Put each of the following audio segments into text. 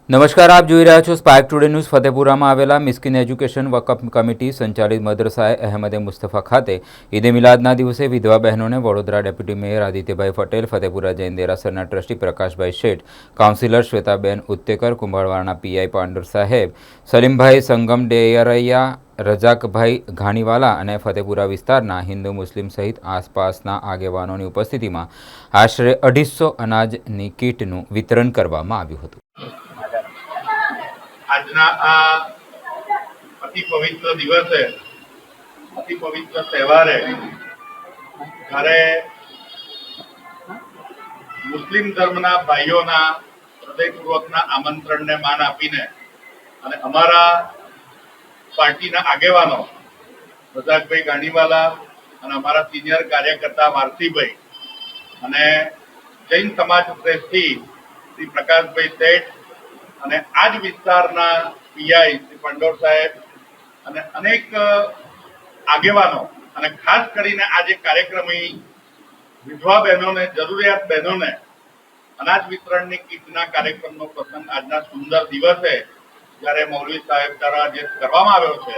નમસ્કાર, આપ જોઈ રહ્યા છો સ્પાર્ક ટુડે ન્યૂઝ. ફતેપુરામાં આવેલા મિસ્કિન એજ્યુકેશન વકફ કમિટી સંચાલિત મદ્રસાએ અહેમદે મુસ્તફા ખાતે ઈદે મિલાદના દિવસે વિધવા બહેનોને વડોદરા ડેપ્યુટી મેયર આદિત્યભાઈ પટેલ, ફતેપુરા જૈન દેરાસરના ટ્રસ્ટી પ્રકાશભાઈ શેઠ, કાઉન્સિલર શ્વેતાબેન ઉત્તેકર, કુંભારવાડના પીઆઈ પાંડર સાહેબ, સલીમભાઈ સંગમ ડેરૈયા, રજાકભાઈ ઘાણીવાલા અને ફતેપુરા વિસ્તારના હિન્દુ મુસ્લિમ સહિત આસપાસના આગેવાનોની ઉપસ્થિતિમાં આશરે 250 અનાજની કીટનું વિતરણ કરવામાં આવ્યું હતું. આજના આ અતિ પવિત્ર દિવસે, અતિ પવિત્ર તહેવારે જ્યારે મુસ્લિમ ધર્મના ભાઈઓના હૃદયપૂર્વકના આમંત્રણને માન આપીને અને અમારા પાર્ટીના આગેવાનો રજાકભાઈ ગાંડીવાલા અને અમારા સિનિયર કાર્યકર્તા વારસીભાઈ અને જૈન સમાજ શ્રેષ્ઠી શ્રી પ્રકાશભાઈ શેઠ અને આ જ વિસ્તારના પીઆઈ શ્રી પાંડોર સાહેબ અને અનેક આગેવાનો અને ખાસ કરીને આજે કાર્યક્રમી વિધવા બહેનોને, જરૂરિયાત બહેનોને અનાજ વિતરણની કીટના કાર્યક્રમનો પ્રસંગ આજના સુંદર દિવસે જ્યારે મૌલવી સાહેબ દ્વારા જે કરવામાં આવ્યો છે,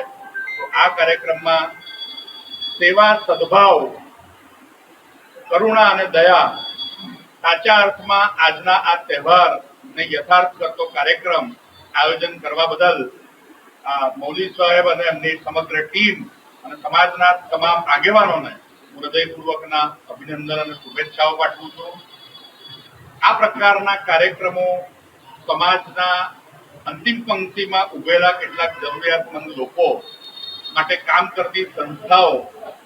તો આ કાર્યક્રમમાં સેવા, સદભાવ, કરુણા અને દયા સાચા અર્થમાં આજના આ તહેવાર યથાર્થ કરતો કાર્યક્રમ આયોજન કરવા બદલ મૌલવી સાહેબ અને એમની સમગ્ર ટીમ અને સમાજના તમામ આગેવાનોને હું હૃદયપૂર્વકના અભિનંદન અને શુભેચ્છાઓ પાઠવું છું. આ પ્રકારના કાર્યક્રમો સમાજના અંતિમ પંક્તિમાં ઉભેલા કેટલાક જરૂરિયાતમંદ લોકો માટે કામ કરતી સંસ્થાઓ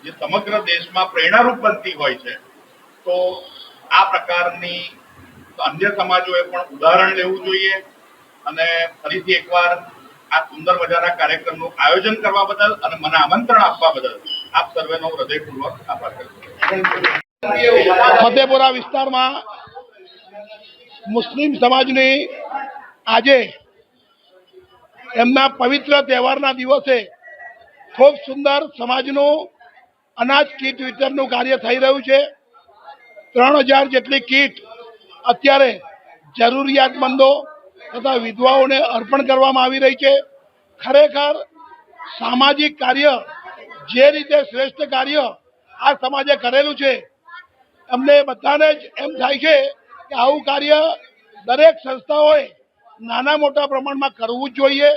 જે સમગ્ર દેશમાં પ્રેરણારૂપ બનતી હોય છે, તો આ પ્રકારની અન્ય સમાજોએ પણ ઉદાહરણ લેવું જોઈએ અને ફરીથી એકવાર આ સુંદર મજાના કાર્યક્રમનું આયોજન કરવા બદલ અને મને આમંત્રણ આપવા બદલ આપ સર્વેનો હૃદયપૂર્વક આભાર કરું છું. ફતેપુરા વિસ્તારમાં મુસ્લિમ સમાજની આજે એમના પવિત્ર તહેવારના દિવસે ખૂબ સુંદર સમાજનું અનાજ કીટ વિતરણનું કાર્ય થઈ રહ્યું છે. 3000 જેટલી કીટ અત્યારે જરૂરિયાતમંદો તથા વિધવાઓને અર્પણ કરવામાં આવી રહી છે. ખરેખર સામાજિક કાર્ય, જે રીતે શ્રેષ્ઠ કાર્ય આ સમાજે કરેલું છે, અમને બધાને જ એમ થાય છે કે આવું કાર્ય દરેક સંસ્થાઓએ નાના મોટા પ્રમાણમાં કરવું જ જોઈએ.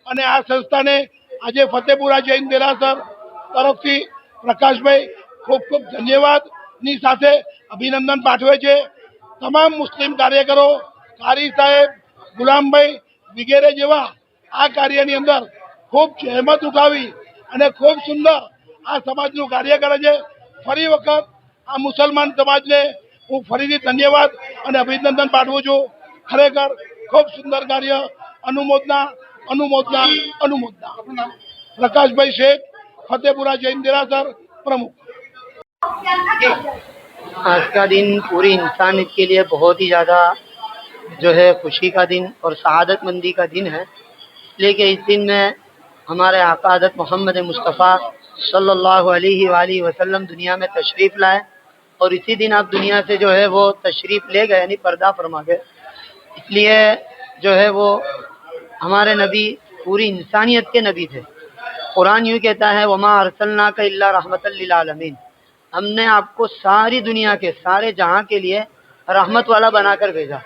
અને આ સંસ્થાને આજે ફતેપુરા જૈન દેરાસર તરફથી પ્રકાશભાઈ ખૂબ ખૂબ ધન્યવાદની સાથે અભિનંદન પાઠવે છે. તમામ મુસ્લિમ કાર્યકરો, કારી સાહેબ, ગુલામભાઈ વગેરે જેવા આ કાર્યની અંદર ખૂબ જહેમત ઉઠાવી અને ખૂબ સુંદર આ સમાજનું કાર્ય કરે છે. ફરી વખત આ મુસલમાન સમાજને હું ફરીથી ધન્યવાદ અને અભિનંદન પાઠવું છું. ખરેખર ખૂબ સુંદર કાર્ય. અનુમોદના, અનુમોદના, અનુમોદના. પ્રકાશભાઈ શેઠ, फतेपुरा जैन देरासर प्रमुख। आज का दिन पूरी इंसानियत के लिए बहुत ही ज़्यादा जो है खुशी का दिन और शहादतमंदी का दिन है, इसलिए इस दिन में हमारे आका हज़रत मोहम्मद मुस्तफ़ा सल्लल्लाहु अलैहि वसल्लम दुनिया में तशरीफ़ लाए और इसी दिन आप दुनिया से जो है वो तशरीफ़ ले गए, यानी पर्दा फरमा गए। इसलिए जो है वो हमारे नबी पूरी इंसानियत के नबी थे। कुरान यूँ कहता है, वमा अरसलनाका इल्ला रहमतल लिल आलमीन, हमने आपको सारी दुनिया के, सारे जहाँ के लिए रहमत वाला बनाकर भेजा।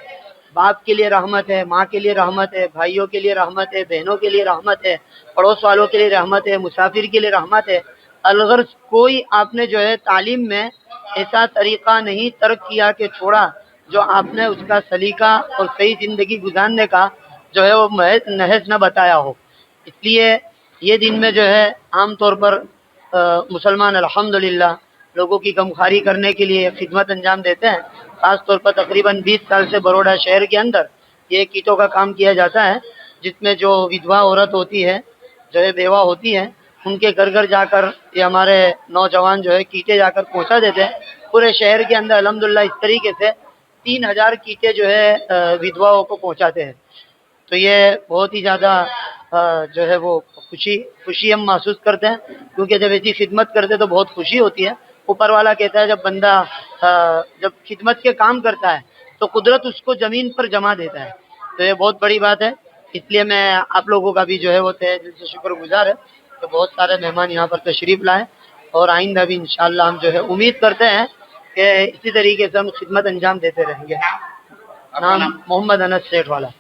बाप के लिए रहमत है, माँ के लिए रहमत है, भाइयों के लिए रहमत है, बहनों के लिए रहमत है, पड़ोस वालों के लिए रहमत है, मुसाफिर के लिए रहमत है। अगर कोई आपने जो है तालीम में ऐसा तरीक़ा नहीं तर्क किया कि छोड़ा जो आपने उसका सलीका और सही ज़िंदगी गुजारने का जो है वो नहज न बताया हो। इसलिए ये दिन में जो है आम तौर पर मुसलमान अल्हम्दुलिल्लाह लोगों की गमखारी करने के लिए खिदमत अंजाम देते हैं। ख़ास तौर पर तकरीबन 20 साल से बड़ौदा शहर के अंदर ये कीटों का काम किया जाता है, जिसमें जो विधवा औरत होती है, जो है बेवा होती है, उनके घर घर जाकर ये हमारे नौजवान जो है कीटे जाकर पहुंचा देते हैं। पूरे शहर के अंदर अल्हम्दुलिल्लाह इस तरीके से 3000 कीटे जो है विधवाओं को पहुंचाते हैं। तो ये बहुत ही ज़्यादा जो है वो खुशी हम महसूस करते हैं, क्योंकि जब ऐसी खिदमत करते तो बहुत खुशी होती है। ऊपर वाला कहता है जब बंदा जब खिदमत के काम करता है तो कुदरत उसको ज़मीन पर जमा देता है। तो ये बहुत बड़ी बात है। इसलिए मैं आप लोगों का भी जो है वो तहे दिल से शुक्रगुजार है कि बहुत सारे मेहमान यहाँ पर तशरीफ लाए, और आइंदा भी इंशाल्लाह हम जो है उम्मीद करते हैं कि इसी तरीके से हम खिदमत अंजाम देते रहेंगे। नाम मोहम्मद अनस सेठ वाला।